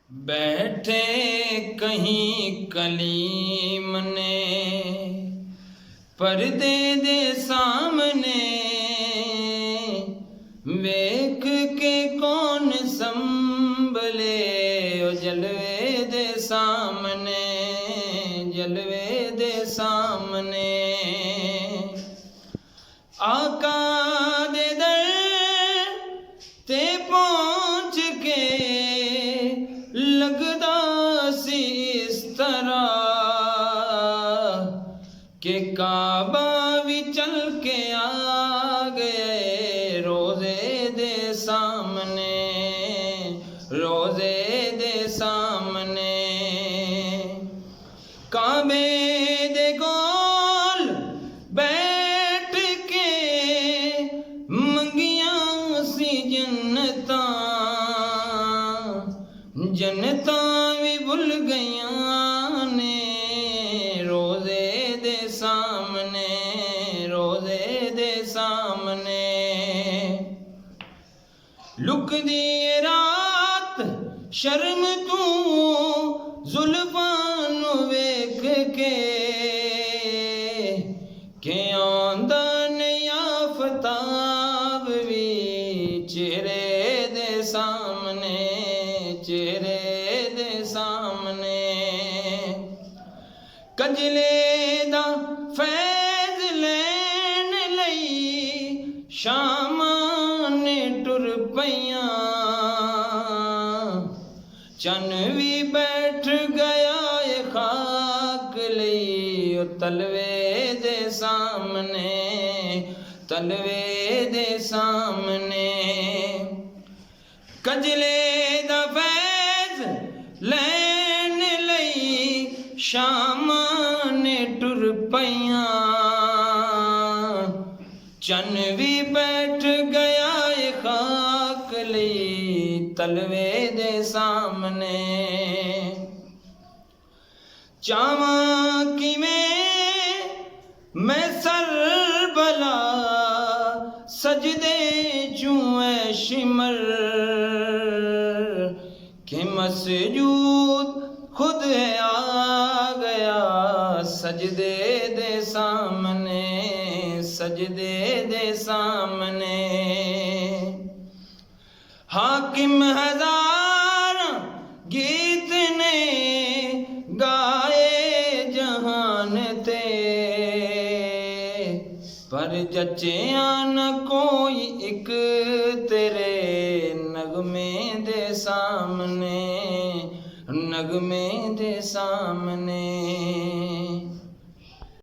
बैठे कहीं कलीम ने पर्दे दे सामने, वेख के कौन संभले ओ जलवे दे सामने, जलवे दे सामने। आका दे दर ते पहुँच के लगदा सी इस तरह के काबा भी चल के आ गए रोज़े दे सामने, रोज़े दे सामने। काबे दे गोल बैठ के मंगियां सी जन्नतां, जन्नतां भी भुल गईयां ने रोज़े दे सामने, रोज़े दे सामने। लुकदी रात शर्म तू जुल्फां नू वेख के आंदा नहीं आफताब भी चेहरे दे सामने, चेहरे दे सामने। कजले दा फैज़ लैन लई शामां ने टुर पईयां, चन भी बैठ गया ए खाक लई ओ तलवे दे सामने, तलवे दे सामने। कजले दा फैज़ लैन लई शामां ने टुर पईयां, चन भी बैठ गया ए खाक लई तलवे दे सामने। चावां किवें मैं सर भला सजदे चूं ऐ शिमर के मसजूद खुद है आ गया सजदे दे सामने, सजदे दे सामने। हाकिम हजार गीत ने गाए जहान ते, पर जचिया न कोई एक तेरे नगमे दे सामने, नगमे दे सामने।